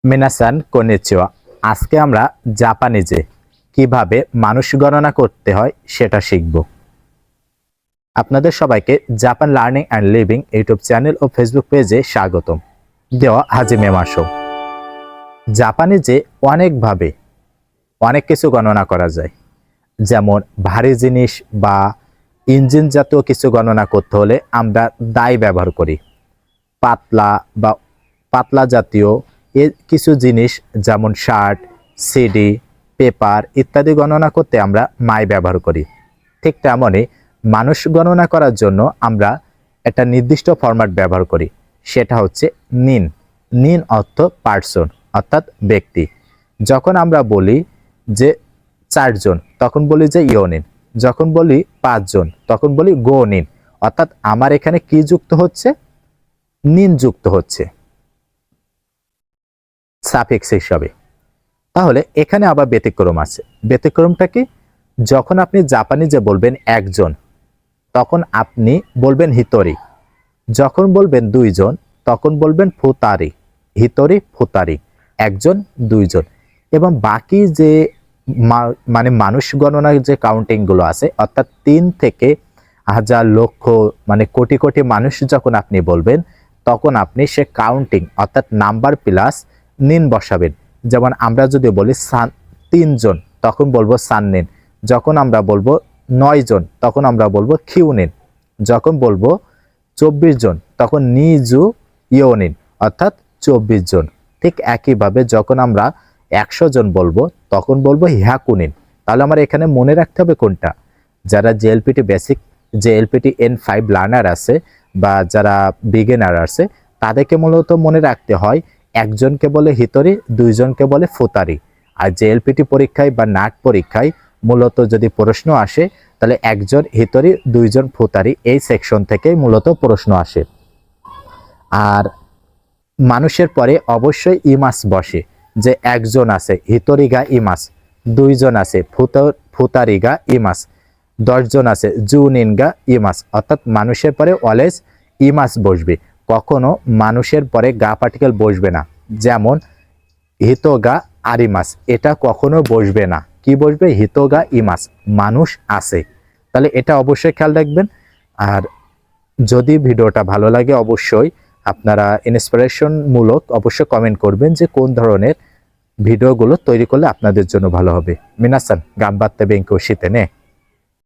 মিনাসান কনিচিওয়া। আজকে আমরা জাপানিজে কিভাবে মানুষ গণনা করতে হয় সেটা শিখব। আপনাদের সবাইকে Japan learning and living YouTube channel ও ফেসবুক পেজে স্বাগতম। দেওয়া হাজিমে মাসো। জাপানিজে অনেকভাবে অনেক কিছু গণনা করা যায়, যেমন ভারী জিনিস বা ইঞ্জিন জাতীয় কিছু গণনা করতে হলে আমরা দাই ব্যবহার করি। পাতলা জাতীয় কিছু জিনিস যেমন শার্ট, সিডি, পেপার ইত্যাদি গণনা করতে আমরা মাই ব্যবহার করি। ঠিক তেমনই মানুষ গণনা করার জন্য আমরা একটা নির্দিষ্ট ফরম্যাট ব্যবহার করি, সেটা হচ্ছে নিন। নিন অর্থ পার্সন, অর্থাৎ ব্যক্তি। যখন আমরা বলি যে 4 জন তখন বলি যে ইও নিন, যখন বলি 5 জন তখন বলি গো নিন, অর্থাৎ আমার এখানে কি যুক্ত হচ্ছে? নিন যুক্ত হচ্ছে সাফিক্স হিসাবে। তাহলে এখানে আবার ব্যতিক্রম আছে। ব্যতিক্রমটা কি? যখন আপনি জাপানিজে বলবেন একজন তখন আপনি বলবেন হিতরি। যখন বলবেন 2 জন তখন বলবেন ফুতারি। হিতরি ফুতারি, একজন 2 জন। এবং বাকি যে মানে মানুষ গণনার যে কাউন্টিং গুলো আছে, অর্থাৎ 3 থেকে হাজার লক্ষ মানে কোটি কোটি মানুষ যখন আপনি বলবেন তখন আপনি সে কাউন্টিং অর্থাৎ নাম্বার প্লাস নিন বসাবেন। যেমন আমরা যদি বলি 3 জন তখন বলবো সান নিন, যখন আমরা বলবো 9 জন তখন আমরা বলবো খিউ নিন, যখন বলবো 24 জন তখন নিজু ইও নিন, অর্থাৎ 24 জন। ঠিক একইভাবে যখন আমরা 100 জন বলবো তখন বলবো হিহাকু নিন। তাহলে আমার এখানে মনে রাখতে হবে কোনটা? যারা JLPT basic, JLPT N5 learner আছে বা যারা বিগিনার আছে তাদেরকে মূলত মনে রাখতে হয় একজনকে বলে হিতরি, 2 জনকে বলে ফুতারি। আর জেএলপিটি পরীক্ষায় বা নাট পরীক্ষায় মূলত যদি প্রশ্ন আসে তাহলে 1 জন হিতরি, 2 জন ফুতারি, এই সেকশন থেকে মূলত প্রশ্ন আসে। আর মানুষের পরে অবশ্যই ইমাস বসে, যে 1 জন আছে হিতরিগা ইমাস, 2 জন আছে ফুতারিগা ইমাস, 10 জন আছে জুনিনগা ইমাস, অর্থাৎ মানুষের পরে অলওয়েজ ইমাস বসবে, কখনো মানুষের পরে গা পার্টিকেল বসবে না। যেমন হিতোগা আরিমাস, এটা কখনো বসবে না। কি বসবে? হিতোগা ইমাস, মানুষ আছে। তাহলে এটা অবশ্যই খেয়াল রাখবেন। আর যদি ভিডিওটা ভালো লাগে অবশ্যই আপনারা ইন্সপিরেশনমূলক অবশ্যই কমেন্ট করবেন যে কোন ধরনের ভিডিওগুলো তৈরি করলে আপনাদের জন্য ভালো হবে। মিনাসান গাম্বাত্তে বেঙ্কো শীতে নে।